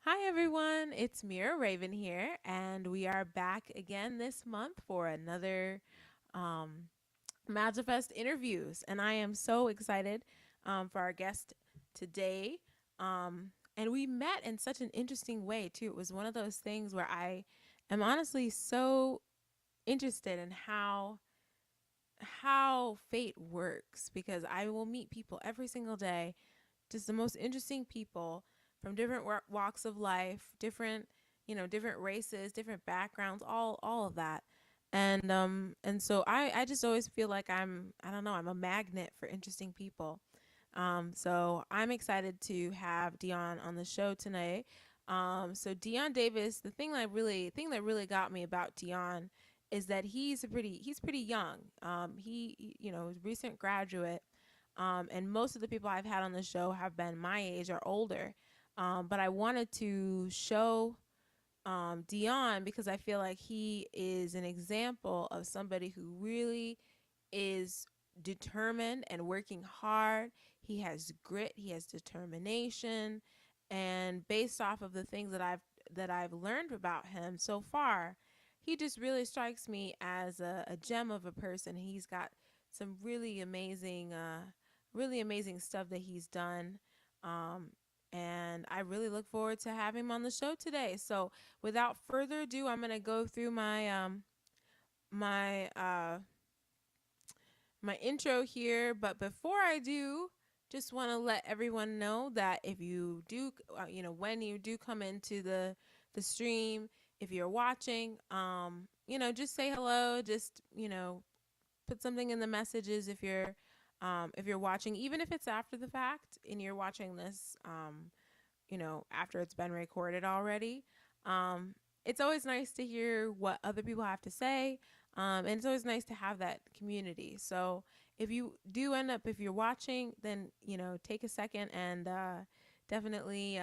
Hi, everyone. It's Mira Raven here, and we are back again this month for another um, Magifest interviews. And I am so excited for our guest today. And we met in such an interesting way, too. It was one of those things where I am honestly so interested in how fate works because I will meet people every single day, just the most interesting people from different walks of life, different races, different backgrounds, all of that. And so I just always feel like I don't know, I'm a magnet for interesting people. So I'm excited to have Deon on the show tonight. So Deon Davis, the thing that really got me about Deon is that he's pretty young. He recent graduate, and most of the people I've had on the show have been my age or older. But I wanted to show Deon because I feel like he is an example of somebody who really is determined and working hard. He has grit, he has determination, and based off of the things that I've learned about him so far, he just really strikes me as a gem of a person. He's got some really amazing stuff that he's done. Um, and I really look forward to having him on the show today. So, without further ado, I'm gonna go through my my intro here. But before I do, just want to let everyone know that if you do, when you do come into the stream, if you're watching, just say hello. Just put something in the messages if you're watching, even if it's after the fact and you're watching this, after it's been recorded already. It's always nice to hear what other people have to say. And it's always nice to have that community. So if you're watching, then, take a second and definitely,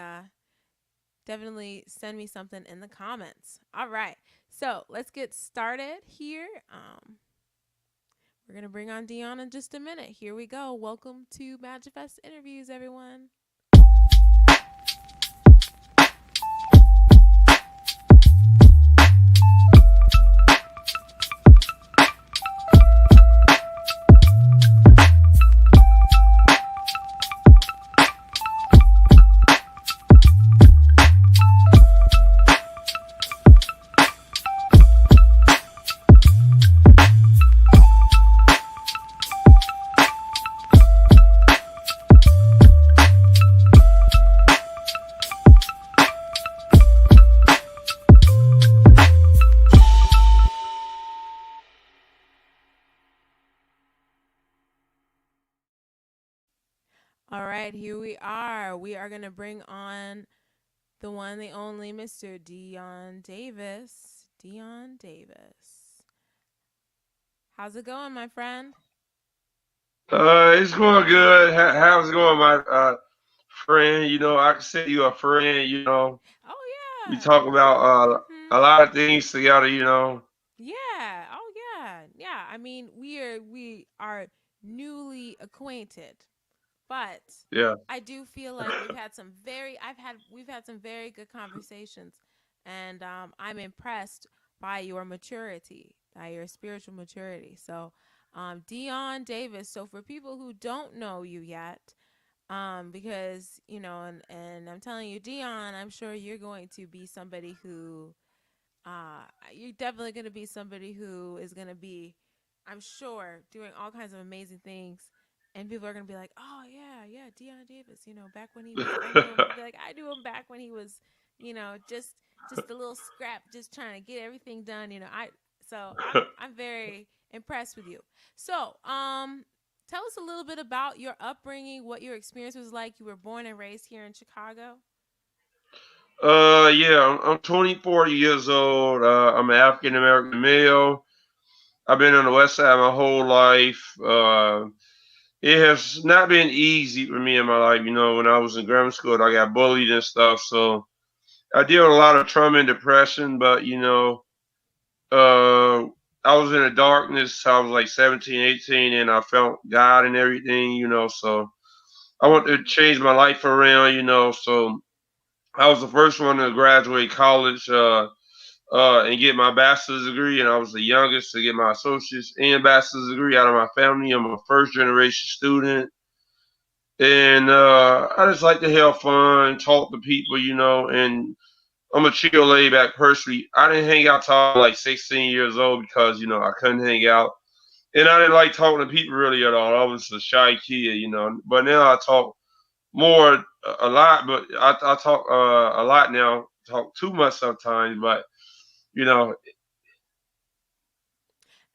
definitely send me something in the comments. All right. So let's get started here. We're going to bring on Deon in just a minute. Here we go. Welcome to Magifest Interviews, everyone. All right, here we are. We are going to bring on the one, the only Mr. Deon Davis. Deon Davis. How's it going, my friend? It's going good. How's it going, my friend? I consider you a friend. Oh, We yeah. talk about Mm-hmm. a lot of things together. Yeah. Oh, yeah. Yeah. I mean, we are newly acquainted, but Yeah. I do feel like we've had some very good conversations, and I'm impressed by your maturity, by your spiritual maturity. So, Deon Davis. So for people who don't know you yet, because and I'm telling you, Deon, I'm sure you're going to be somebody who you're definitely going to be somebody who is going to be, I'm sure, doing all kinds of amazing things. And people are going to be like, oh, yeah, yeah, Deon Davis, back when he was, I knew him. You'd be like, I knew him back when he was, just a little scrap, just trying to get everything done. I'm very impressed with you. So, tell us a little bit about your upbringing, what your experience was like. You were born and raised here in Chicago. yeah. I'm 24 years old. I'm an African American male. I've been on the West Side my whole life. It has not been easy for me in my life. When I was in grammar school, I got bullied and stuff. So I deal with a lot of trauma and depression. But Uh, I was in the darkness. I was like 17, 18, and I felt God and everything. So I want to Mm-hmm. change my life around. So I was the first one to graduate college and get my bachelor's degree, and I was the youngest to get my associate's and bachelor's degree out of my family. I'm a first generation student, and I just like to have fun, talk to people, and I'm a chill, laid back person. I didn't hang out till I was like 16 years old because I couldn't hang out, and I didn't like talking to people really at all. I was a shy kid, But now I talk more a lot, but I talk a lot now. Talk too much sometimes, but you know.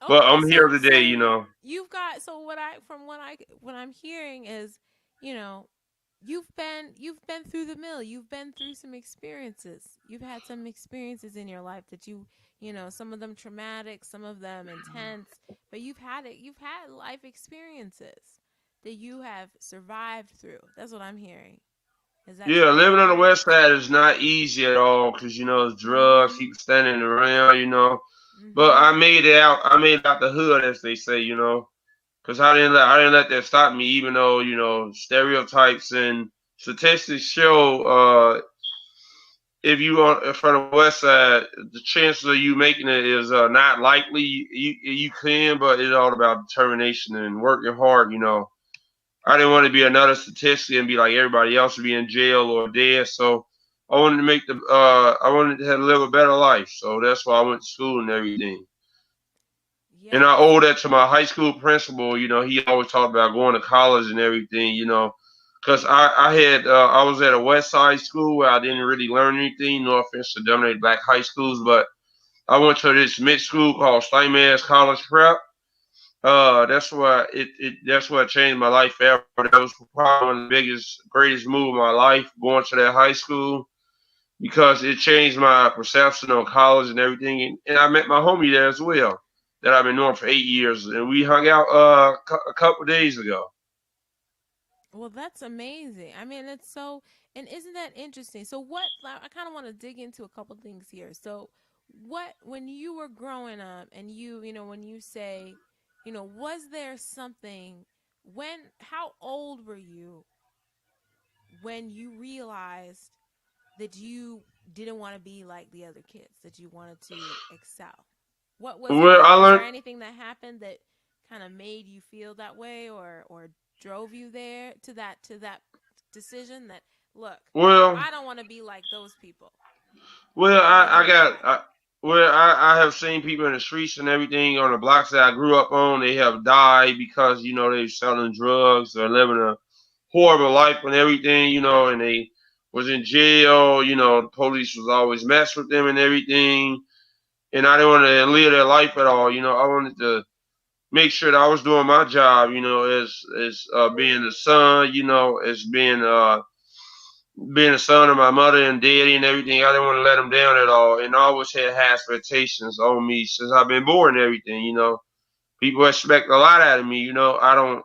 But Okay, I'm here so today. you've got, so what I'm hearing is, you know, you've been through the mill. You've been through some experiences. You've had some experiences in your life that some of them traumatic, some of them intense, but you've had life experiences that you have survived through. That's what I'm hearing. Yeah, Is living that on the west correct? side is not easy at all because it's drugs, Mhm. people standing around. But Mhm. I made it out. I made it out the hood, as they say. Because I didn't let that stop me, even though stereotypes and statistics show if you are from the west side, the chances of you making it is not likely. You can, but it's all about determination and working hard. I didn't want to be another statistic and be like everybody else to be in jail or dead. So I wanted to live a better life. So that's why I went to school and everything. And I Yes. owe that to my high school principal. He always talked about going to college and everything. Because I was at a West Side school where I didn't really learn anything. No offense to dominate black high schools, but I went to this mixed school called Steinmetz College Prep. That's what changed my life forever. That was probably one of the biggest, greatest move of my life going to that high school because it changed my perception on college and everything. And I met my homie there as well that I've been knowing for 8 years, and we hung out a couple days ago. Well, that's amazing. I mean, it's so, and isn't that interesting? So, I kind of want to dig into a couple things here. So, when you were growing up and when you say, was there something, how old were you when you realized that you didn't want to be like the other kids, that you wanted to excel? What was it Well, that, I was there learned. anything that happened that kind of made you feel that way, or drove you there to that decision that, look, Well, I don't want to be like those people. Well, What made I, you I do got, that? I have seen people in the streets and everything on the blocks that I grew up on. They have died because they're selling drugs or living a horrible life and everything. And they was in jail. The police was always messing with them and everything. And I didn't want to live their life at all. I wanted to make sure that I was doing my job. As being the son. As being a son of my mother and daddy and everything, I didn't want to let them down at all. And I always had high expectations on me since I've been born and everything. People expect a lot out of me. I don't.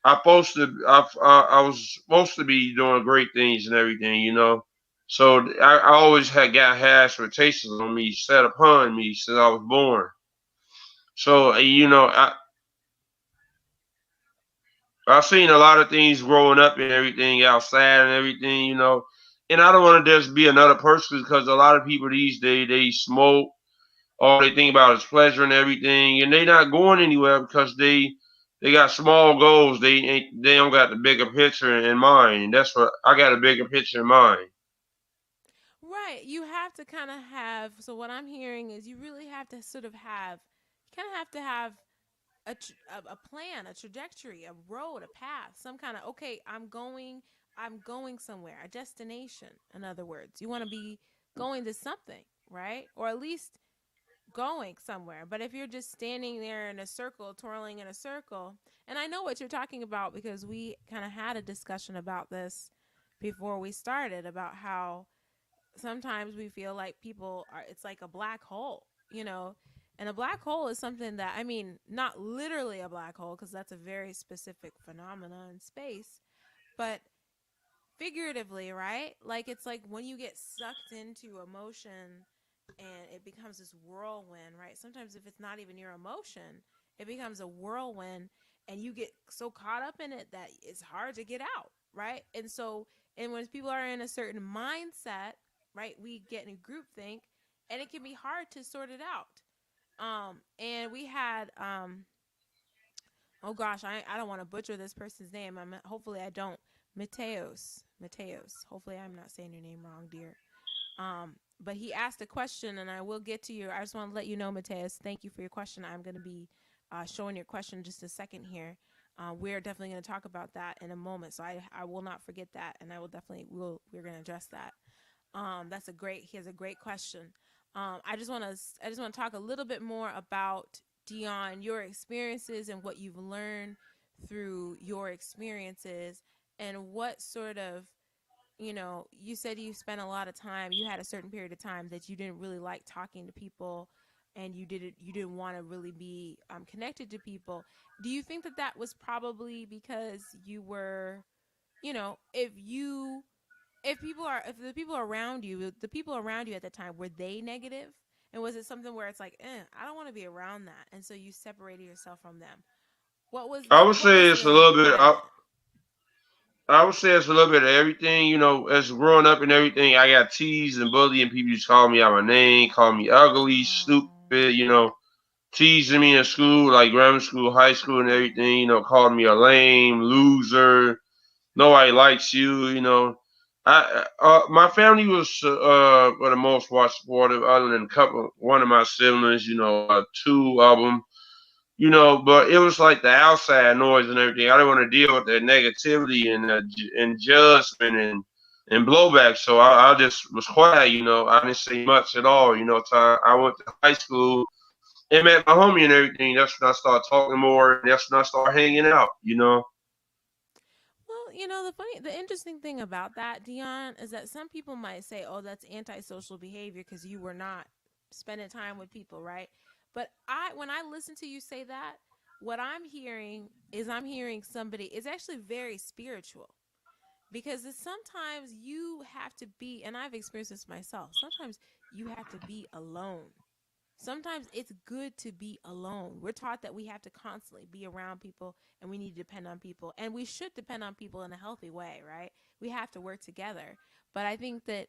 I was supposed to be doing great things and everything. So I always had got high expectations on me set upon me since I was born. So I've seen a lot of things growing up and everything outside and everything. And I don't want to just be another person because a lot of people these days they smoke. All they think about is pleasure and everything, and they not going anywhere because they got small goals. They don't got the bigger picture in mind. And that's what I got, a bigger picture in mind. Right. You have to kind of have, so what I'm hearing is you really have to sort of have, you kind of have to have a plan, a trajectory, a road, a path, some kind of, okay, I'm going somewhere, a destination. In other words, you want to be going to something, right? Or at least going somewhere. But if you're just standing there in a circle, twirling in a circle, and I know what you're talking about because we kind of had a discussion about this before we started, about how sometimes we feel like people are, it's like a black hole, and a black hole is something that, I mean, not literally a black hole because that's a very specific phenomenon in space, but figuratively, right? Like, it's like when you get sucked into emotion and it becomes this whirlwind, right? Sometimes if it's not even your emotion, it becomes a whirlwind, and you get so caught up in it that it's hard to get out, right? And so And when people are in a certain mindset, right, we get in groupthink, and it can be hard to sort it out. And we had oh gosh, I don't want to butcher this person's name. Hopefully I don't. Mateos. Hopefully I'm not saying your name wrong, dear. But he asked a question, and I will get to you. I just want to let you know, Mateus, thank you for your question. I'm going to be showing your question in just a second here. We're definitely going to talk about that in a moment, so I will not forget that, and I will definitely we're going to address that. That's a great. He has a great question. I just want to talk a little bit more about Deon, your experiences and what you've learned through your experiences, and what sort of, you said you spent a lot of time, you had a certain period of time that you didn't really like talking to people, and you didn't want to really be connected to people. Do you think that that was probably because you were, if the people around you, at the time, were they negative? And was it something where it's like, I don't want to be around that, and so you separated yourself from them? I would What say was it's a the little bit. behind that? I would say it's a little bit of everything. As growing up and everything, I got teased and bullied, and people just call me out my name, call me ugly, Oh, stupid. Teasing me in school, like grammar school, high school, and everything. Calling me a lame loser. Nobody likes you. My family was for the most part supportive, other than one of my siblings. Two of them. But it was like the outside noise and everything. I didn't want to deal with that negativity and judgment and blowback. So I just was quiet. I didn't say much at all. Till I went to high school and met my homie and everything. That's when I started talking more, and that's when I started hanging out. well, the interesting thing about that, Dion, is that some people might say, "Oh, that's antisocial behavior because you were not spending time with people," right? But when I listen to you say that, what I'm hearing somebody. It's actually very spiritual, because it's sometimes you have to be, and I've experienced this myself. Sometimes you have to be alone. Sometimes it's good to be alone. We're taught that we have to constantly be around people, and we need to depend on people, and we should depend on people in a healthy way, right? We have to work together. But I think that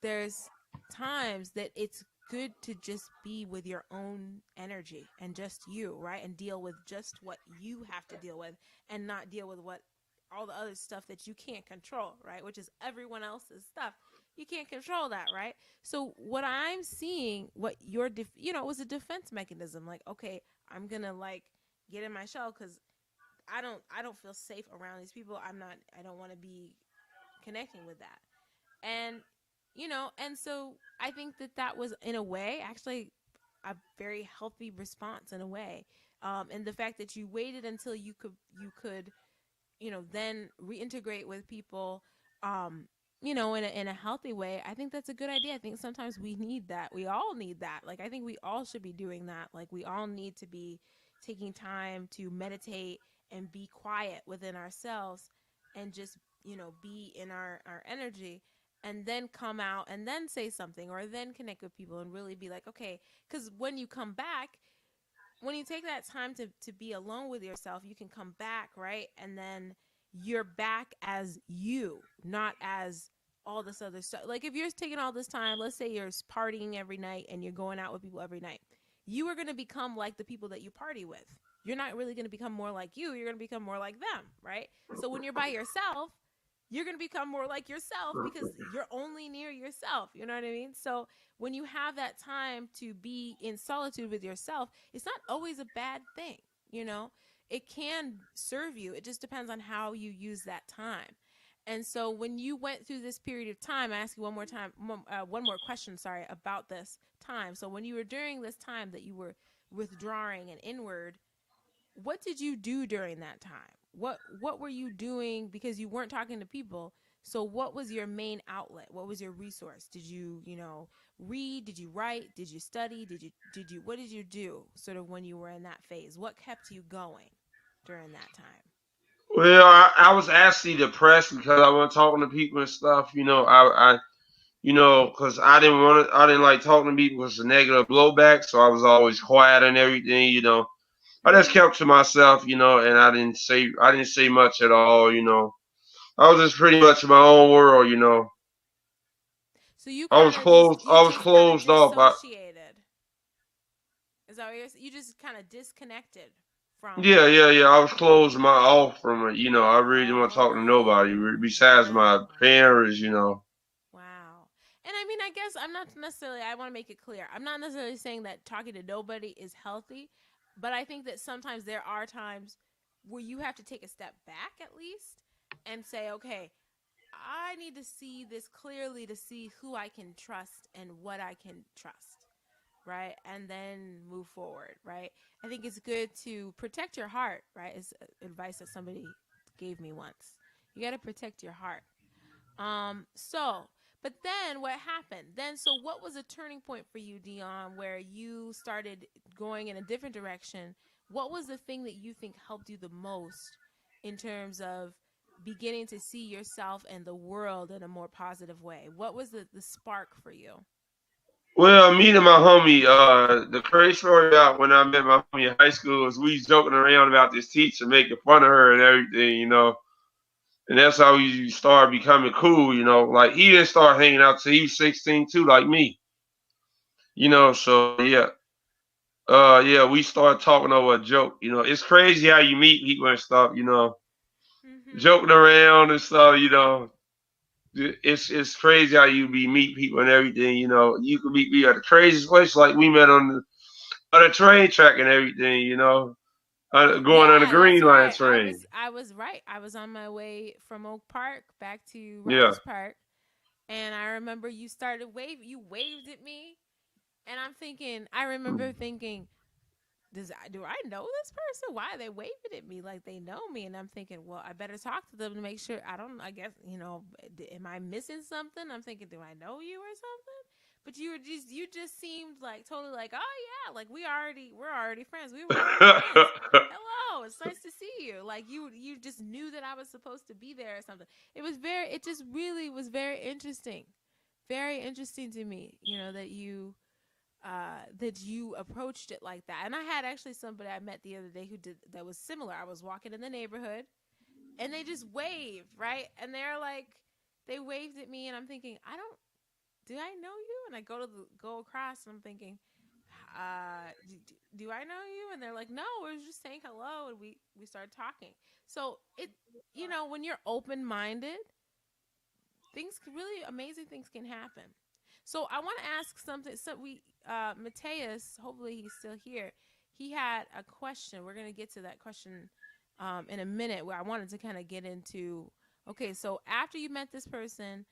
there's times that it's good to just be with your own energy and just you, right? And deal with just what you have to deal with, and not deal with what all the other stuff that you can't control, right? Which is everyone else's stuff. You can't control that, right? So what I'm seeing, what it was a defense mechanism. Like, okay, I'm gonna like get in my shell because I don't feel safe around these people. I don't want to be connecting with that. And and so I think that that was, in a way, actually a very healthy response, in a way. And the fact that you waited until you could then reintegrate with people, in a healthy way. I think that's a good idea. I think sometimes we need that. We all need that. Like, I think we all should be doing that. Like, we all need to be taking time to meditate and be quiet within ourselves, and just be in our energy, and then come out and then say something, or then connect with people, and really be like, okay, because when you take that time to be alone with yourself, you can come back, right? And then you're back as you, not as all this other stuff. Like, if you're taking all this time, let's say you're partying every night and you're going out with people every night, you are going to become like the people that you party with. You're not really going to become more like you. You're going to become more like them, right? So when you're by yourself, you're going to become more like yourself, because you're only near yourself. You know what I mean? So when you have that time to be in solitude with yourself, it's not always a bad thing. You know, it can serve you. It just depends on how you use that time. And so when you went through this period of time, I ask you one more question, sorry, about this time. So when you were during this time that you were withdrawing and inward, what did you do during that time? What were you doing, because you weren't talking to people? So what was your main outlet? What was your resource? Did you, read? Did you write? Did you study? Did you what did you do, sort of, when you were in that phase? What kept you going during that time? Well, I was actually depressed because I wasn't talking to people and stuff. Because I didn't like talking to people because of negative blowback. So I was always quiet and everything. I just Mhm. kept to myself, and I didn't say much at all. I was just pretty much in my own world, you know. So you I was kind of just closed. you I was just kind of closed off. dissociated. Is that what you just kind of disconnected from? Yeah. I was closed my off from it. You know, I really didn't want to talk to nobody Oh, besides my wow. parents. You know. Wow. And I mean, I guess I'm not necessarily, I want to make it clear. I'm not necessarily saying that talking to nobody is healthy, but I think that sometimes there are times where you have to take a step back at least and say, okay, I need to see this clearly to see who I can trust and what I can trust, right? And then move forward, right? I think it's good to protect your heart, right? It's advice that somebody gave me once. You got to protect your heart. So, but then what happened? Then, so what was a turning point for you, Deon, where you started going in a different direction? What was the thing that you think helped you the most in terms of beginning to see yourself and the world in a more positive way? What was the spark for you? Well, me and my homie, the crazy story about when I met my homie in high school is we was joking around about this teacher making fun of her and everything, you know. And that's how we started becoming cool, you know. Like he didn't start hanging out till he was 16 too, like me, you know. So yeah, yeah, we started talking over a joke. You know, it's crazy how you meet people and stuff, you know, Mm-hmm. joking around and stuff, you know. It's crazy how you be meet people and everything, you know. You could meet me at the craziest place, like we met on the train track and everything, you know, going on the Yeah, that's Green Line right. train. I was right. I was on my way from Oak Park back to Yeah. Rogers Park, and I remember you started wave. You waved at me, and I'm thinking. I remember thinking, do I know this person? Why are they waving at me like they know me? And I'm thinking, well, I better talk to them to make sure. I don't. I guess am I missing something? I'm thinking, do I know you or something? But you just seemed like totally like, oh yeah, like we're already friends. We were already friends. Hello, it's nice to see you. Like you just knew that I was supposed to be there or something. It just really was very interesting to me. You know that you approached it like that. And I had actually somebody I met the other day who did that was similar. I was walking in the neighborhood and they just waved, right? And they're like, they waved at me, and I'm thinking, do I know you? And I go across, and I'm thinking, do I know you? And they're like, no, we're just saying hello, and we started talking. So when you're open minded, really amazing things can happen. So I want to ask something. So Mateus, hopefully he's still here. He had a question. We're gonna get to that question in a minute. Where I wanted to kind of get into. Okay, so after you met this person,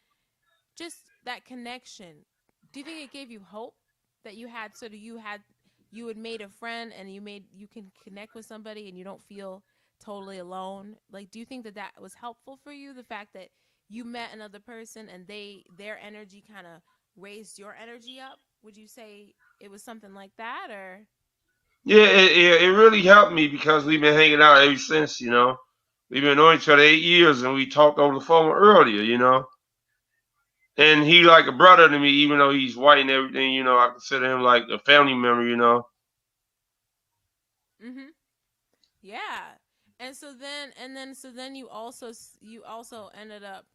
just that connection. Do you think it gave you hope that you had made a friend and you can connect with somebody and you don't feel totally alone? Like, do you think that was helpful for you? The fact that you met another person and their energy kind of raised your energy up. Would you say it was something like that or? Yeah, it really helped me because we've been hanging out ever since, you know. We've been knowing each other 8 years and we talked over the phone earlier, you know. And he like a brother to me, even though he's white and everything, you know, I consider him like a family member, you know. Mm-hmm. Yeah. And so then you also ended up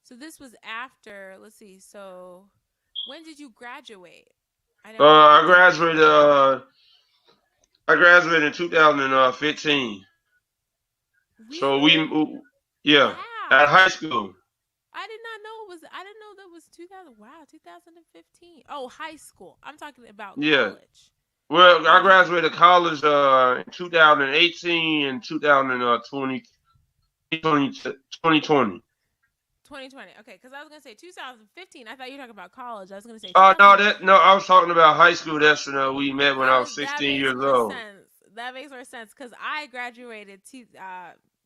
so this was after, let's see. So when did you graduate? I Uh, never got the I date of graduated. your I graduated in 2015. So Really? yeah, at Wow. high school. I did not know it was I didn't know that was 2000. Wow, 2015. Oh, high school. I'm talking about Yeah. college. Well, I Okay. graduated college in 2018 and 2020, 2020. 2020. Okay, cuz I was going to say 2015. I thought you were talking about college. I was going to say No, 2000. I was talking about high school. That's when we met when I Oh, was that 16 makes years more old. sense. That makes more sense because I graduated to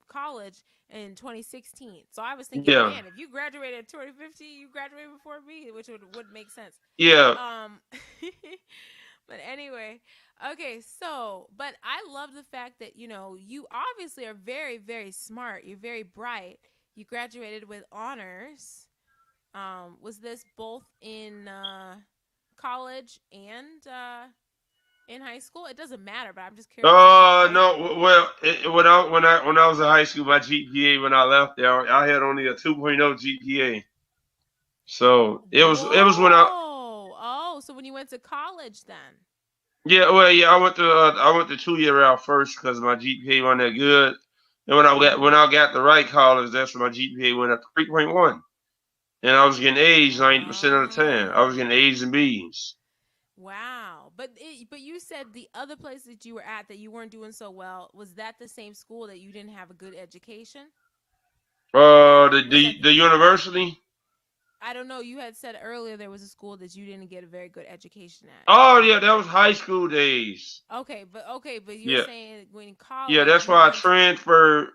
college in 2016. So I was thinking, Yeah, man, if you graduated in 2015, you graduated before me, which would make sense. yeah. Um, but anyway, okay. So, but I love the fact that you obviously are very, very smart. You're very bright. You graduated with honors. Was this both in college and in high school? It doesn't matter, but I'm just curious. Was it great? No. Well, when I was in high school, my GPA when I left there, I had only a 2.0 GPA. So it was when I Whoa. Oh, so when you went to college then. yeah, well, yeah, I went the 2 year route first because my GPA wasn't that good. And when I got the right college, that's when my GPA went up to 3.1. And I was getting A's 90% of the time. I was getting Oh. A's and B's. Wow. But you said the other place that you were at that you weren't doing so well, was that the same school that you didn't have a good education? The Was that the, the university. I don't know, you had said earlier there was a school that you didn't get a very good education at. Oh yeah, that was high school days. Okay, but you're Yeah, saying when in yeah, college that's you why I went to transferred.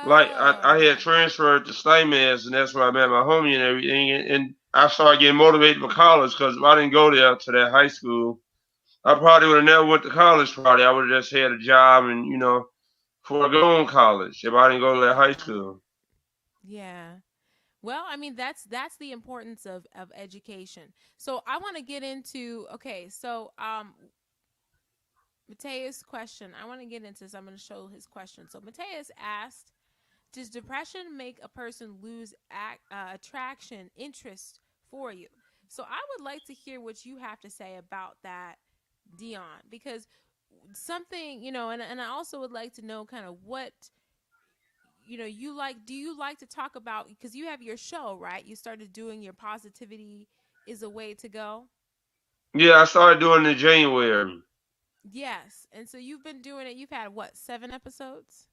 Like I had Oh. transferred to Steinmetz, and that's where I met my homie and everything. And I started getting motivated for college because if I didn't go there to that high school, I probably would have never went to college. Probably I would have just had a job and forgone college if I didn't go to that high Yeah. school. Yeah. Well, I mean that's the importance of education. So I want to get into okay, so Mateus' question. I want to get into this. I'm going to show his question. So Mateus asked, "Does depression make a person lose attraction, interest for you?" So I would like to hear what you have to say about that, Deon, because something and I also would like to know kind of what you like. Do you like to talk about, because you have your show, right? You started doing your positivity is a way to go. Yeah, I started doing it in January. Yes, and so you've been doing it. You've had what, 7 episodes?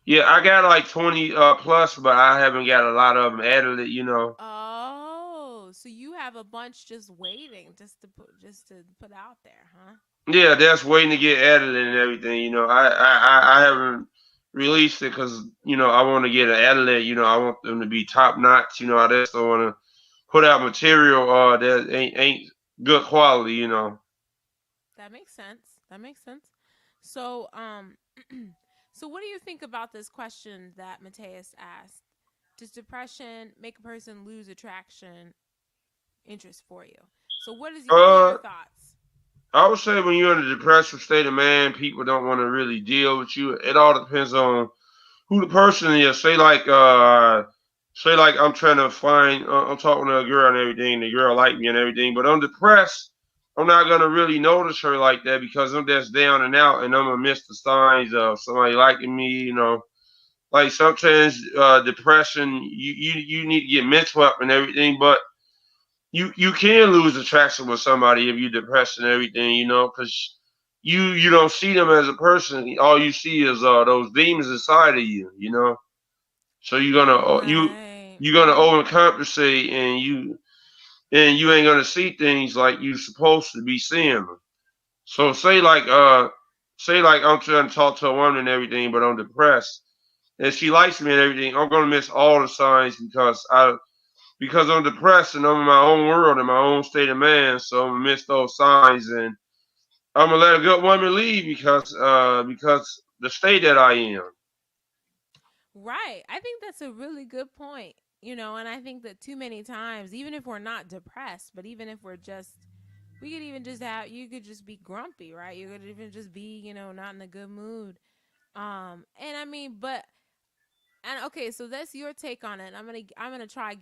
Yeah, I got like 20 plus, but I haven't got a lot of them added. Oh, so you have a bunch just waiting, just to put out there, huh? Yeah, that's waiting to get added and everything. I haven't released it because I want to get it added. I want them to be top notch. I just don't want to put out material that ain't good quality. That makes sense. That makes sense. So, so what do you think about this question that Mateus asked? Does depression make a person lose attraction, interest for you? So, what are your Uh, thoughts? I would say when you're in a depressive state of mind, people don't want to really deal with you. It all depends on who the person is. Say like I'm trying to find, I'm talking to a girl and everything, and the girl like me and everything, but I'm depressed. I'm not gonna really notice her like that because I'm just down and out, and I'm gonna miss the signs of somebody liking me. Like sometimes depression, you need to get mental up and everything, but you can lose attraction with somebody if you're depressed and everything, because you don't see them as a person. All you see is those demons inside of you. So Right. you're gonna overcompensate, and you ain't gonna see things like you supposed to be seeing them. So say like I'm trying to talk to a woman and everything, but I'm depressed, and she likes me and everything. I'm gonna miss all the signs because I'm depressed and I'm in my own world in my own state of mind. So I'm gonna miss those signs, and I'm gonna let a good woman leave because the state that I am. Right. I think that's a really good point. And I think that too many times, even if we're not depressed, but even if we could even just you could just be grumpy, right? You could even just be, not in a good mood. And I mean, and okay, so that's your take on it. I'm gonna try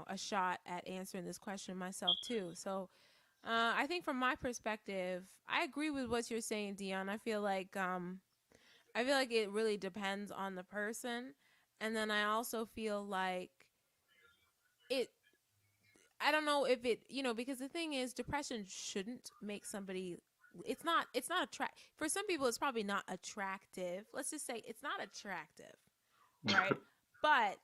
a shot at answering this question myself too. So, I think from my perspective, I agree with what you're saying, Dion. I feel like it really depends on the person. And then I also feel like it I don't know if because the thing is depression shouldn't make somebody it's not attract for some people it's probably not attractive. Let's just say it's not attractive, right? But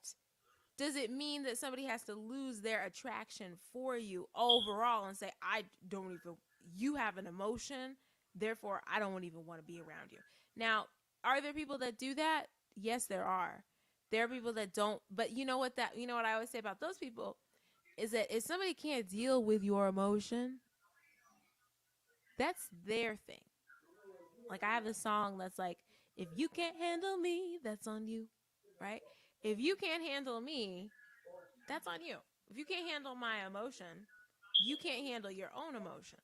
does it mean that somebody has to lose their attraction for you overall and say, I don't even, you have an emotion, therefore I don't even want to be around you? Now, are there people that do that? Yes, there are. There are people that don't, but you know what I always say about those people is that if somebody can't deal with your emotion, that's their thing. Like I have this song that's like, if you can't handle me, that's on you, right? If you can't handle me, that's on you. If you can't handle my emotion, you can't handle your own emotion.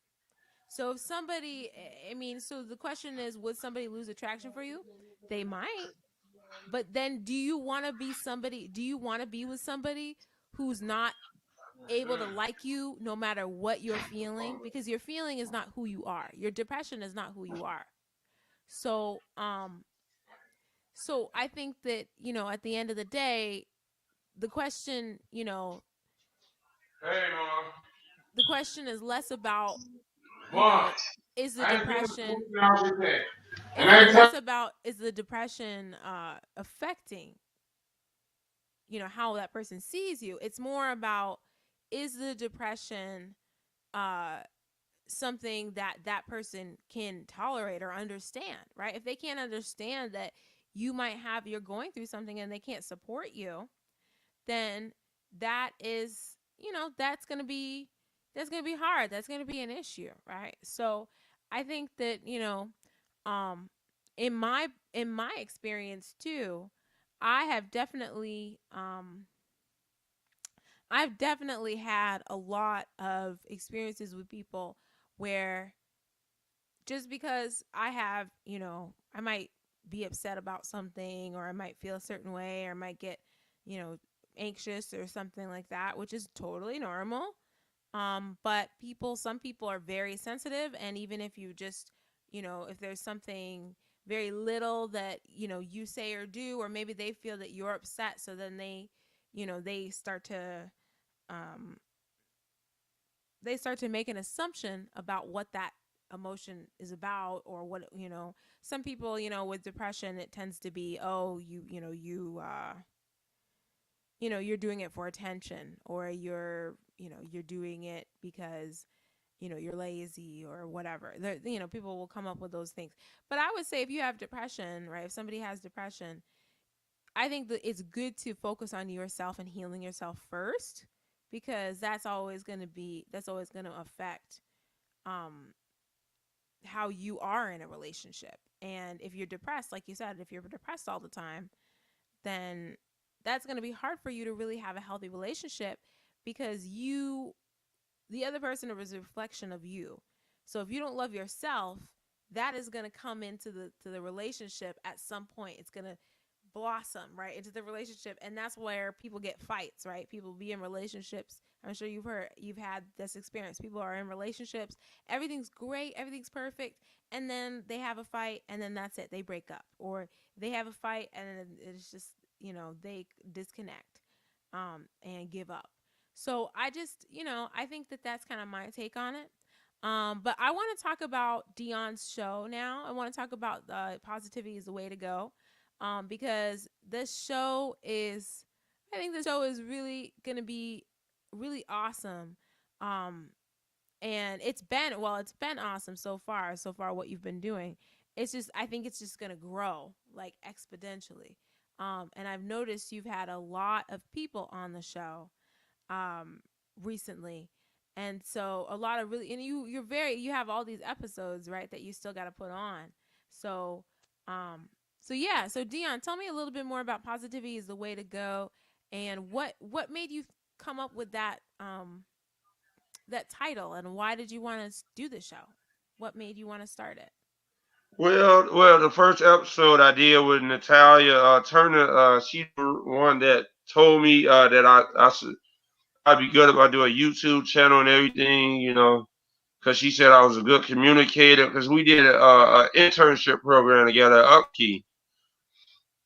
So if somebody, I mean, so the question is, would somebody lose attraction for you? They might. But then do you want to be somebody, do you want to be with somebody who's not able to like you no matter what you're feeling? Because your feeling is not who you are. Your depression is not who you are. So, so I think that, at the end of the day, the question, Hey, Mom. the question is less about, you Mom, know, is the I ain't been to depression 14 hours a day. And it's I ain't telling less about, is the depression affecting, how that person sees you. It's more about, is the depression uh something that that person can tolerate or understand, right? If they can't understand that you might have, you're going through something and they can't support you, then that is, that's going to be hard. That's going to be an issue, right? So I think that, um in my experience too, I have definitely I've definitely had a lot of experiences with people where, just because I have, I might be upset about something, or I might feel a certain way, or I might get, you know, anxious or something like that, which is totally normal. But some people are very sensitive, and even if you just, if there's something very little that, you say or do, or maybe they feel that you're upset, so then they start to, um, make an assumption about what that emotion is about, or what, some people, with depression, it tends to be, oh, you're doing it for attention, or you're doing it because, you're lazy or whatever. People will come up with those things. But I would say, if you have depression, right, if somebody has depression, I think that it's good to focus on yourself and healing yourself first, because that's always going to affect, um how you are in a relationship. And if you're depressed, like you said, if you're depressed all the time, then that's going to be hard for you to really have a healthy relationship, because the other person is a reflection of you. So if you don't love yourself, that is going to come into the relationship at some point. It's going to blossom right into the relationship, and that's where people get fights, right? People be in relationships. I'm sure you've had this experience. People are in relationships, everything's great, everything's perfect, and then they have a fight, and then that's it, they break up. Or they have a fight, and then it's just, they disconnect, and give up. So I think that that's kind of my take on it. But I want to talk about Deon's show now. I want to talk about positivity is the way to go, because I think this show is really going to be really awesome. Um, and it's been awesome so far. So far, what you've been doing, I think it's just going to grow like exponentially. And I've noticed you've had a lot of people on the show, um, recently. And so a lot of really, and you have all these episodes, right, that you still got to put on. So, yeah. So Deon, tell me a little bit more about positivity is the way to go, and what made you come up with that title, and why did you want to do the show? What made you want to start it? well, the first episode I did with Natalia Turner, she's the one that told me that I'd be good if I do a YouTube channel and everything, because she said I was a good communicator. Because we did a internship program together at Upkey,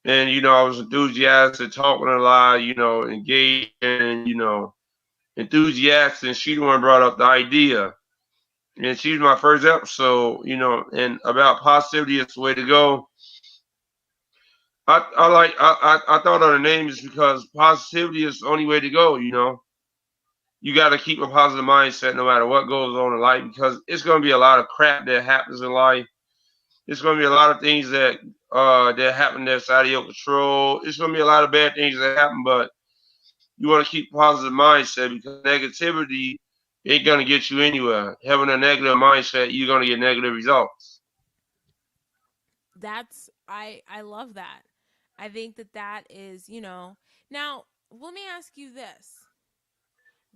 and I was enthusiastic, talking a lot, engaged, and enthusiastic. And she the one brought up the idea, and she was my first episode, and about positivity is the way to go. I thought of the name is because positivity is the only way to go. You got to keep a positive mindset no matter what goes on in life, because it's going to be a lot of crap that happens in life. It's going to be a lot of things that happen that's out of your control. It's going to be a lot of bad things that happen, but you want to keep a positive mindset, because negativity ain't going to get you anywhere. Having a negative mindset, you're going to get negative results. I love that. I think that is, now let me ask you this.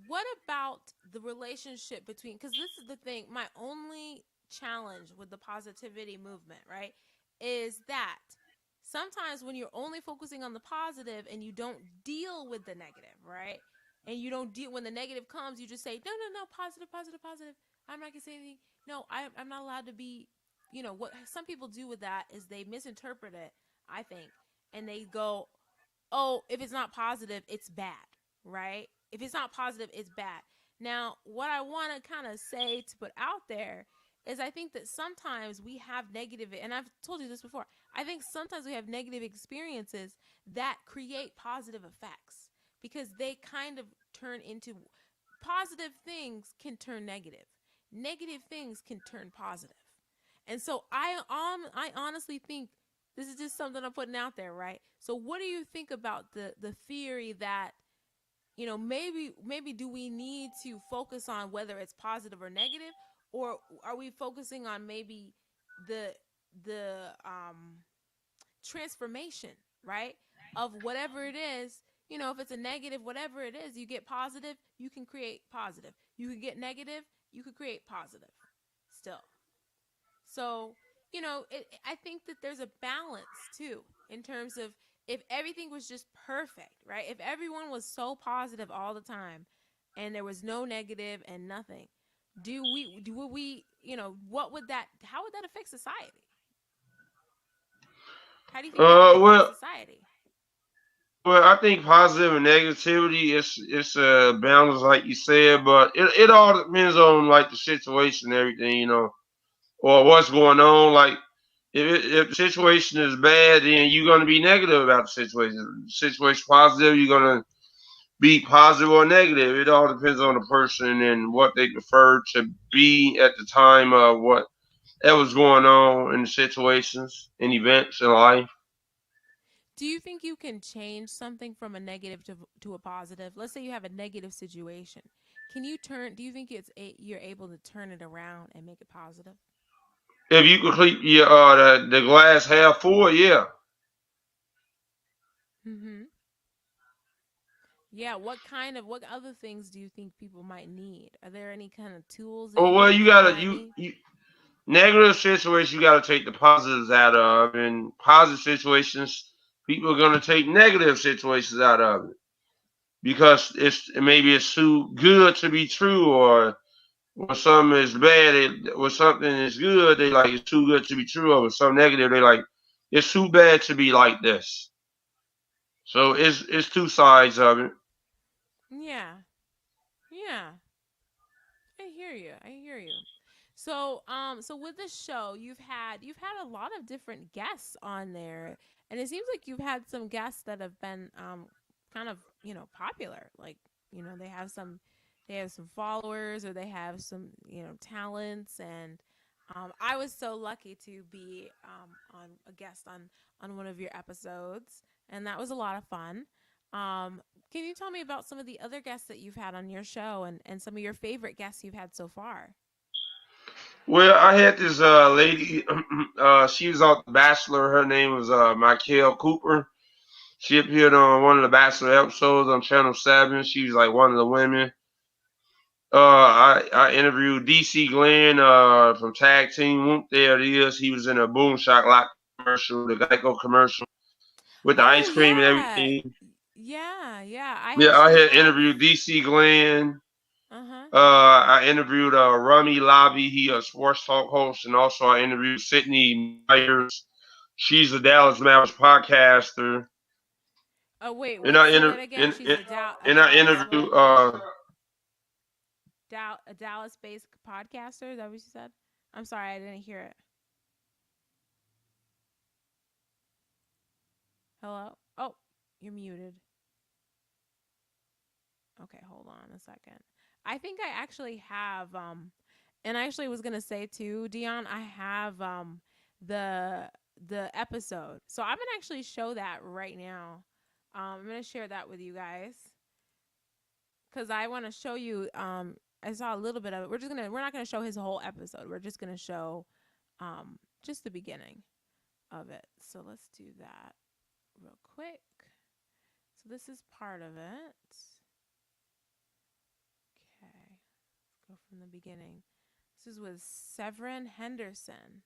what about the relationship between, because this is the thing, my only challenge with the positivity movement, right, is that sometimes when you're only focusing on the positive and you don't deal with the negative, right, and you don't deal when the negative comes, you just say no, no, no, positive, positive, positive. I'm not gonna say anything. No, I'm not allowed to be. What some people do with that is they misinterpret it, I think, and they go, oh, if it's not positive, it's bad, right? If it's not positive, it's bad. Now, what I want to kind of say to put out there is I think that sometimes we have negative, and I've told you this before, I think sometimes we have negative experiences that create positive effects because they kind of turn into positive things can turn negative. Negative things can turn positive. And so I honestly think this is just something I'm putting out there, right? So what do you think about the theory that maybe do we need to focus on whether it's positive or negative, or are we focusing on maybe the the transformation, right? Of whatever it is, if it's a negative, whatever it is, you get positive, you can create positive. You can get negative, you could create positive still. So, I think that there's a balance too in terms of if everything was just perfect, right? If everyone was so positive all the time and there was no negative and nothing, would we, what would that how would that affect society? How do you think that would affect Well, society? I think positive and negativity it's a balance, like you said, but it all depends on like the situation and everything, or what's going on. Like if the situation is bad, then you're gonna be negative about the situation. If the situation positive, you're gonna be positive or negative. It all depends on the person and what they prefer to be at the time of what that was going on in the situations and events in life. Do you think you can change something from a negative to a positive? Let's say you have a negative situation. Do you think you're able to turn it around and make it positive? If you could keep your the glass half full, yeah. Mhm. Yeah, what other things do you think people might need? Are there any kind of tools that Or you well, think you people gotta might need? you negative situations you gotta take the positives out of, and positive situations people are gonna take negative situations out of it because maybe it's too good to be true, or when something is bad, when something is good, they like it's too good to be true, or when something negative, they like it's too bad to be like this. So it's two sides of it. Yeah. Yeah. I hear you. I hear you. So with this show, you've had a lot of different guests on there, and it seems like you've had some guests that have been kind of popular. Like they have some followers, or they have some talents, and I was so lucky to be on a guest on one of your episodes, and that was a lot of fun. Um, can you tell me about some of the other guests that you've had on your show, and some of your favorite guests you've had so far? Well, I had this lady. She was on The Bachelor. Her name was Michael Cooper. She appeared on one of the Bachelor episodes on Channel 7. She was like one of the women. I interviewed DC Glenn from Tag Team. Whoop, there it is. He was in a Boom Shot Lock commercial, the Geico commercial with the Oh ice cream and yeah, everything. yeah, yeah. I Yeah, I actually had have. interviewed DC Glenn. Uh huh. I interviewed Rummy Lobby. He a sports talk host, and also I interviewed Sydney Myers. She's a Dallas Mavericks podcaster, Oh wait, and what? Say that again. She's a I Dallas interviewed what? A Dallas based podcaster. Is that what you said? I'm sorry, I didn't hear it. Hello. Oh, you're muted. Okay, hold on a second. I think I actually have and I actually was gonna say too, Dion, I have the the episode. So I'm gonna actually show that right now. I'm gonna share that with you guys because I want to show you. I saw a little bit of it. We're not gonna show his whole episode. We're just gonna show just the beginning of it. So let's do that real quick. So this is part of it. from the beginning. This is with Severin Henderson.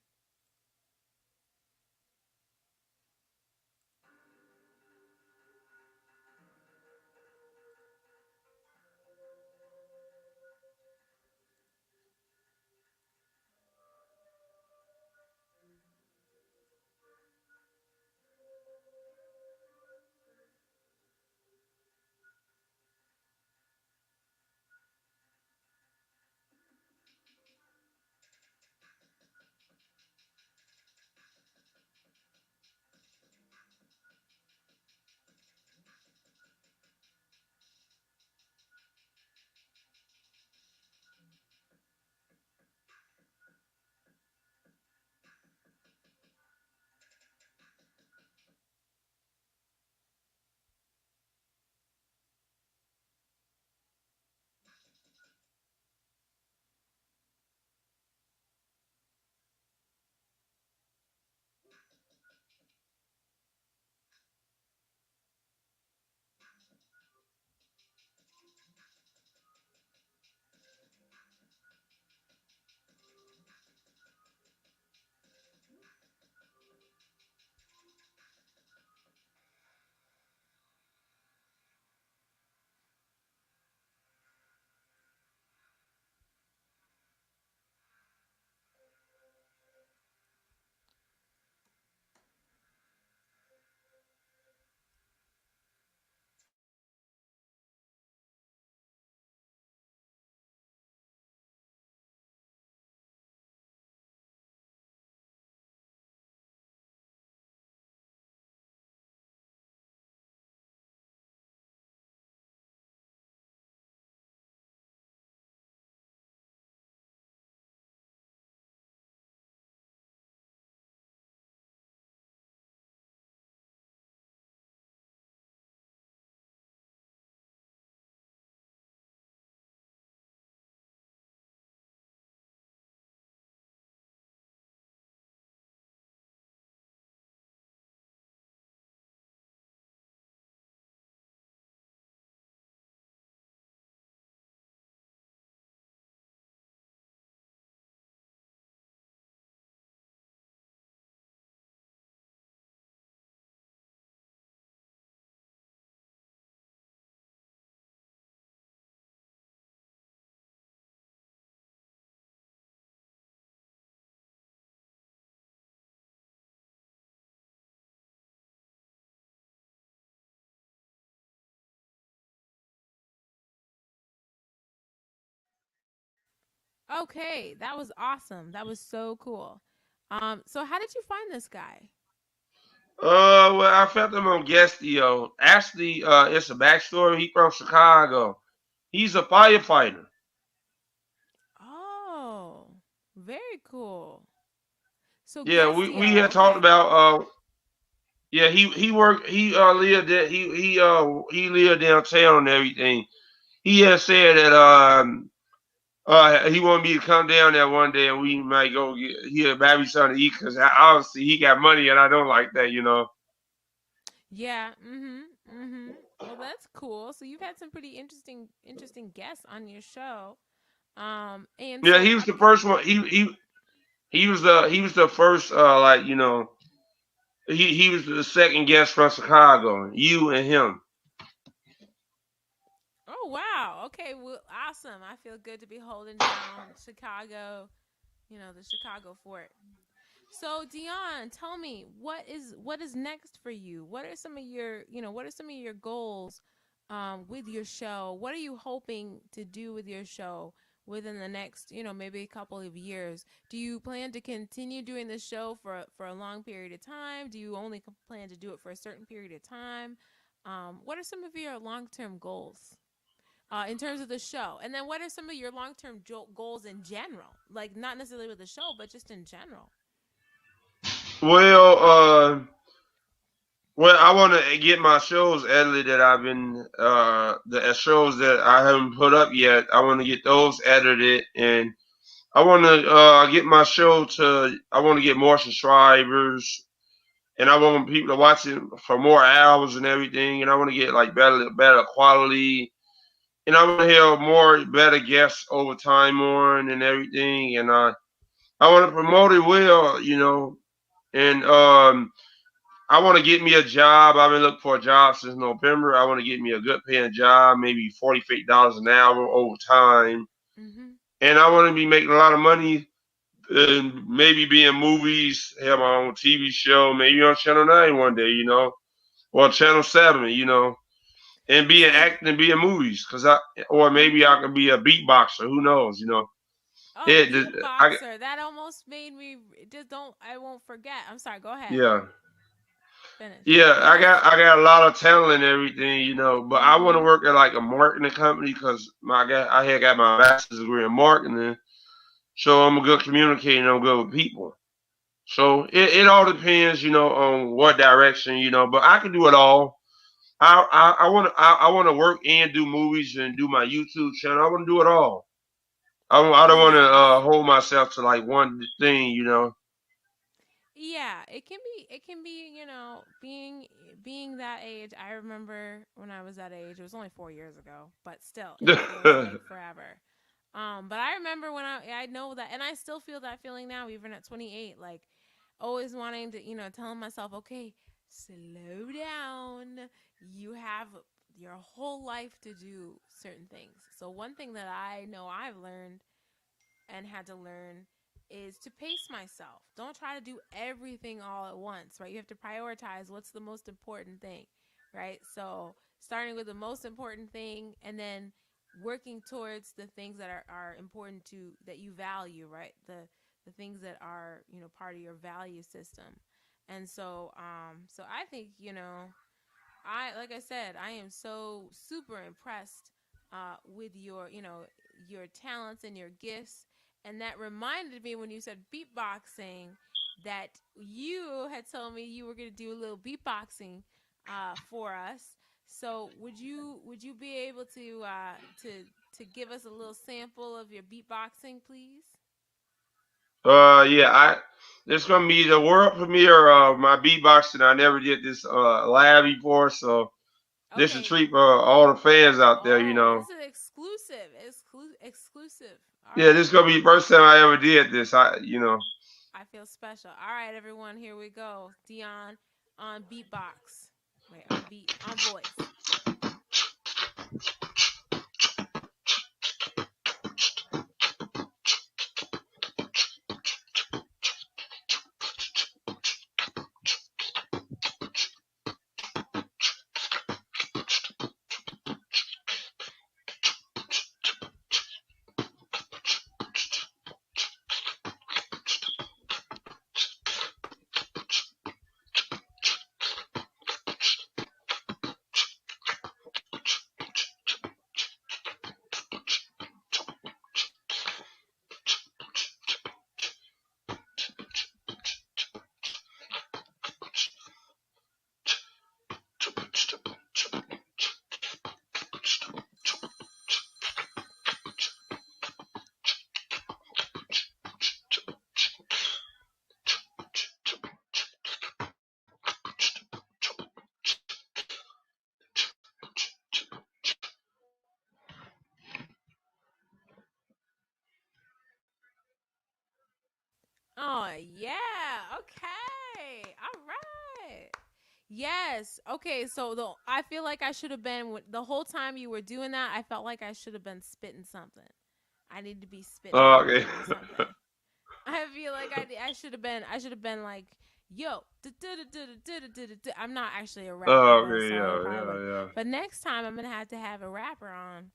Okay, that was awesome. That was so cool. So how did you find this guy? Well, I felt him on Guestio. Actually, it's a backstory. He from Chicago. He's a firefighter. Oh, very cool. So Yeah, we Guestio, had talked okay. about. Yeah, he worked. He lived downtown and everything. He had said that he wanted me to come down there one day and we might go get buy me something to eat because obviously he got money and I don't like that. Yeah. Mm-hmm. Mm-hmm. Well, that's cool. So you've had some pretty interesting guests on your show. And Yeah, so he was the first one. He was the first he was the second guest from Chicago. You and him. oh wow. Okay, well awesome. I feel good to be holding down Chicago, the Chicago fort. So Dion, tell me what is next for you? What are some of your goals with your show? What are you hoping to do with your show within the next, maybe a couple of years? Do you plan to continue doing the show for a long period of time? Do you only plan to do it for a certain period of time? What are some of your long-term goals? In terms of the show, and then what are some of your long-term goals in general, like not necessarily with the show but just in general? Well, I want to get my shows edited that I've been the shows that I haven't put up yet. I want to get those edited, and I want to get my show to. I want to get more subscribers, and I want people to watch it for more hours and everything. And I want to get like better quality. and I want to have more better guests over time on and everything, and I want to promote it well, and I want to get me a job. I've been looking for a job since November. I want to get me a good paying job, maybe $40, $50 an hour over time, Mhm. and I want to be making a lot of money and maybe be in movies, have my own TV show, maybe on Channel 9 one day, or Channel 7, and be in See, acting and be in movies, or maybe mhm. I could be a beatboxer. Who knows? Oh, It, I, beatboxer. That almost made me just don't I won't forget. I'm sorry, go ahead. yeah, Finish. yeah. I Yes. got, I got a lot of talent and everything, but I want to Mhm. work at like a marketing company because I had got my bachelor's degree in marketing, so I'm a good communicator. I'm good with people. So it all depends, on what direction, but I can do it all. I want to work and do movies and do my YouTube channel. I want to do it all. I don't want to Yes. hold myself to like one thing. Yeah, it can be, being that age. I remember when I was that age. It was only 4 years ago, but still it feels like forever. But I remember when I know that, and I still feel that feeling now, even at 28. Like always wanting to, telling myself, okay, slow down. You have your whole life to do certain things. So one thing that I know I've learned and had to learn is to pace myself. Don't try to do everything all at once, right? You have to prioritize what's the most important thing, right? So, starting with the most important thing and then working towards the things that are important to that you value, right? The things that are, part of your value system. And so I think, I like I said, I am so super impressed with your talents and your gifts, and that reminded me when you said beatboxing that you had told me you were going to do a little beatboxing for us. So would you be able to give us a little sample of your beatboxing, please? Yeah, this gonna be the world premiere of my beatboxing. I never did this live before, so this is a Okay. treat for all the fans out there. Oh, this is exclusive. Exclusive. All Yeah, this right. is gonna be the first time I ever did this. I feel special. All right, everyone, here we go. Deon on beatbox. Wait, on voice. Oh, yeah. Okay. All right. Yes. Okay. So I feel like I should have been the whole time you were doing that. I felt like I should have been spitting something. I need to be spitting Okay. maybe something. I feel like I should have been like, yo, I'm not actually a rapper though, Okay. so I Yeah. probably would. Yeah. Yeah. But next time I'm gonna have to have a rapper on,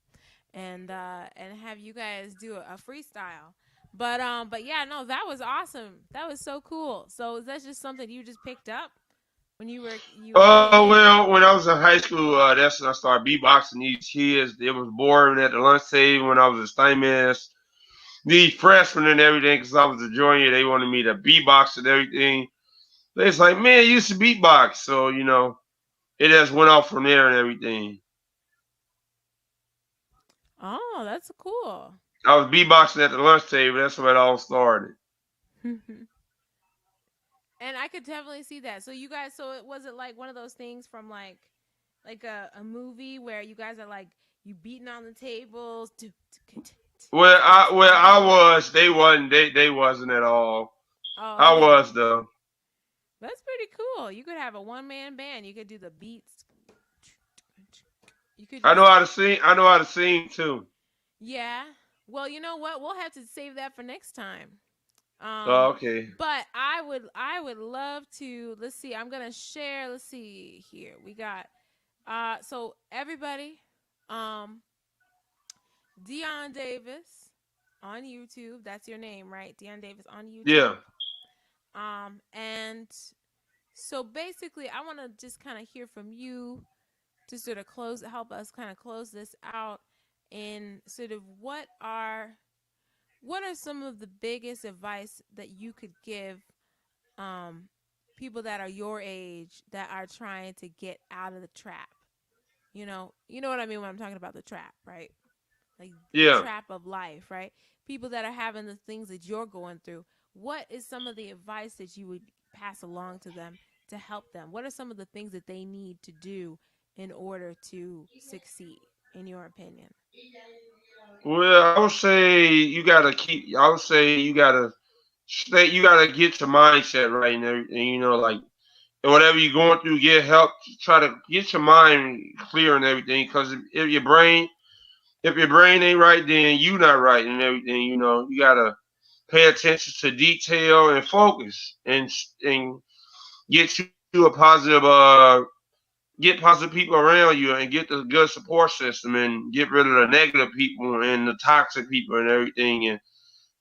and have you guys do a freestyle. But yeah, no, that was awesome. That was so cool. So that's just something you just picked up when you were a kid. Well, when I was in high school, that's when I started beatboxing these kids. It was boring at the lunch table when I was a famous. These freshmen and everything, because I was a junior, they wanted me to beatbox and everything. They was like, man, you used to beatbox. So, it just went off from there and everything. Oh, that's cool. I was beatboxing at the lunch table. That's where it all started. And I could definitely see that. So you guys, so it was it like one of those things from like a movie where you guys are like You beating on the tables. Where I was, they wasn't. They wasn't at all. Oh, I okay. was though. That's pretty cool. You could have a one man band. You could do the beats. You could I know just how to sing. I know how to sing too. yeah. Well, you know what? We'll have to save that for next time. Oh, Um, okay. but I would love to. Let's see. I'm gonna share. Let's see here. We got so everybody, um, Deon Davis on YouTube. That's your name, right? Deon Davis on Yeah. YouTube. And so basically, I want to just kind of hear from you to sort of help us kind of close this out in sort of what are some of the biggest advice that you could give um, people that are your age that are trying to get out of the trap? You know what I mean when I'm talking about the trap, right? Like the Yeah. trap of life, right? People that are having the things that you're going through. What is some of the advice that you would pass along to them to help them? What are some of the things that they need to do in order to succeed, in your opinion? Well, I would say you gotta keep. I would say you gotta stay. You gotta get your mindset right and everything. Like whatever you're going through, get help. Try to get your mind clear and everything. Because if your brain ain't right, then you not right and everything. You gotta pay attention to detail and focus and get you a get positive people around you and get the good support system and get rid of the negative people and the toxic people and everything and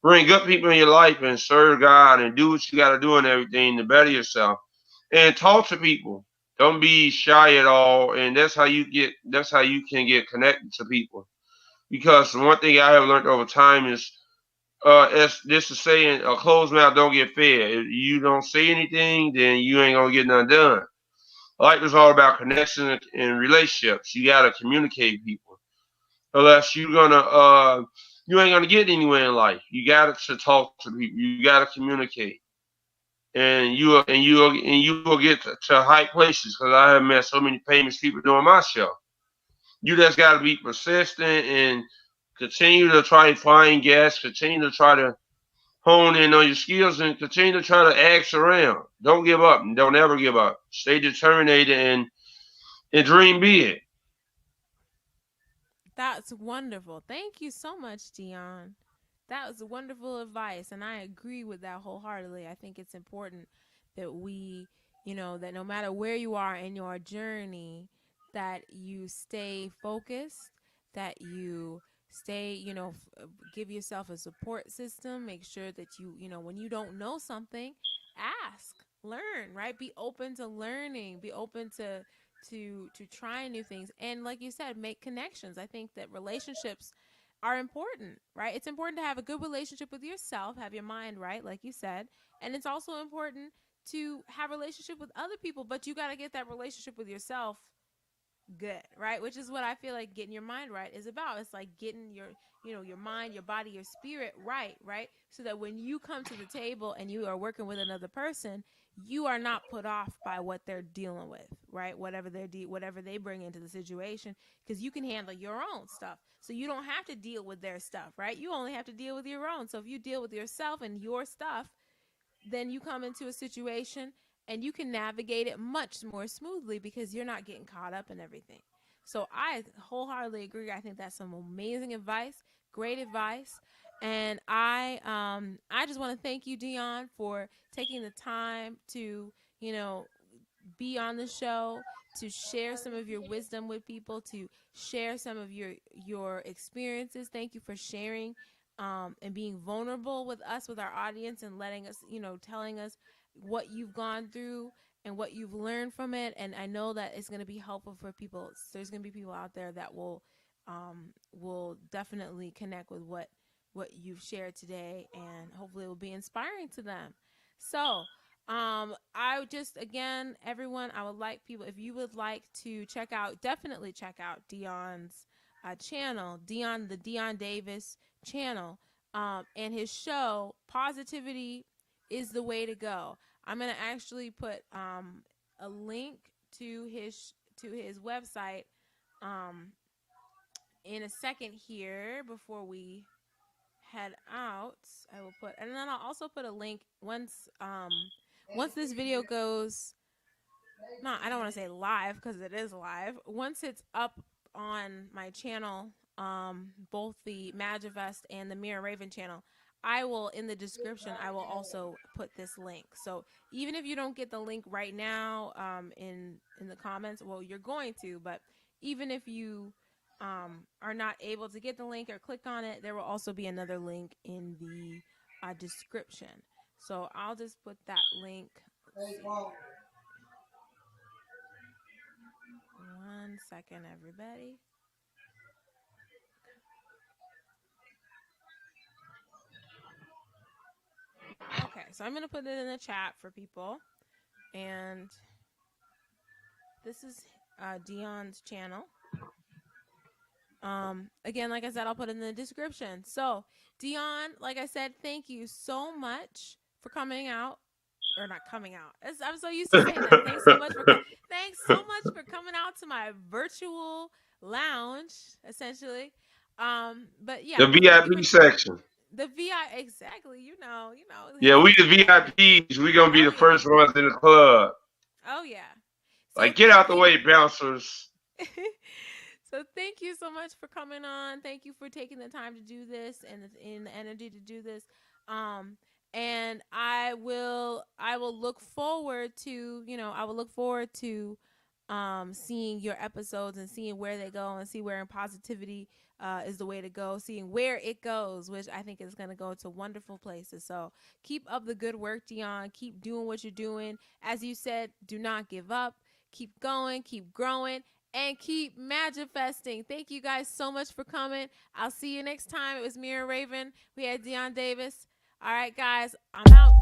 bring good people in your life and serve God and do what you got to do and everything to better yourself and talk to people. Don't be shy at all, and that's how you can get connected to people. Because one thing I have learned over time is, as this is saying, a closed mouth don't get fed. If you don't say anything, then you ain't gonna get nothing done. Life is all about connection and relationships. You gotta communicate with people. Unless you ain't gonna get anywhere in life. You got to talk to people. You gotta communicate, and you will get to high places. Because I have met so many famous people doing my show. You just gotta be persistent and continue to try to find guests. Continue to try to hone in on your skills and continue to try to ask around. Don't give up and don't ever give up. Stay determined and dream big. That's wonderful. Thank you so much, Dion. That was wonderful advice, and I agree with that wholeheartedly. I think it's important that that no matter where you are in your journey, that you stay focused, that you stay, give yourself a support system. Make sure that when you don't know something, ask, learn, right? Be open to learning. Be open to trying new things, and like you said, make connections. I think that relationships are important, right? It's important to have a good relationship with yourself, have your mind right, like you said, and it's also important to have a relationship with other people, but you got to get that relationship with yourself good, right? Which is what I feel like getting your mind right is about. It's like getting your mind, your body, your spirit right? So that when you come to the table and you are working with another person, you are not put off by what they're dealing with, right? Whatever they bring into the situation, because you can handle your own stuff. So you don't have to deal with their stuff, right? You only have to deal with your own. So if you deal with yourself and your stuff, then you come into a situation and you can navigate it much more smoothly because you're not getting caught up in everything. So I wholeheartedly agree. I think that's some amazing advice, great advice. And I just want to thank you, Dion, for taking the time to, you know, be on the show, to share some of your wisdom with people, to share some of your experiences. Thank you for sharing and being vulnerable with us, with our audience, and letting us, telling us what you've gone through and what you've learned from it. And I know that it's going to be helpful for people. There's going to be people out there that will definitely connect with what you've shared today, and hopefully it will be inspiring to them. So, I would just, again, everyone, I would like people, if you would like to definitely check out Dion's channel, the Deon Davis channel, and his show, Positivity is the Way to Go. I'm going to actually put a link to his website um, in a second here before we head out, I will put, and then I'll also put a link once this video goes, not, I don't want to say live because it is live. Once it's up on my channel, both the Magifest and the Mira Raven channel, I will, in the description, I will also put this link. So even if you don't get the link right now, in the comments, well, you're going to, but even if you are not able to get the link or click on it, there will also be another link in the description. So I'll just put that link. Let's see. 1 second, everybody. Okay, so I'm going to put it in the chat for people. And this is Deon's channel. Again, like I said, I'll put it in the description. So, Deon, like I said, thank you so much for coming out. Or not coming out. I'm so used to saying that. Thanks so much for coming out to my virtual lounge, essentially. But yeah, The thank you for VIP section. the VI. Exactly. Yeah, we the VIP. VIPs. We gonna be Oh the yeah. first ones in the club. Oh yeah. So Like, get out the thank way, bouncers. so thank you so much for coming on. Thank you for taking the time to do this and the energy to do this. And I will look forward to, seeing your episodes and seeing where they go and see where in positivity is the way to go, seeing where it goes, which I think is going to go to wonderful places. So keep up the good work, Deon. Keep doing what you're doing. As you said, do not give up. Keep going, keep growing, and keep manifesting. Thank you guys so much for coming. I'll see you next time. It was Mira Raven. We had Deon Davis. All right, guys, I'm out.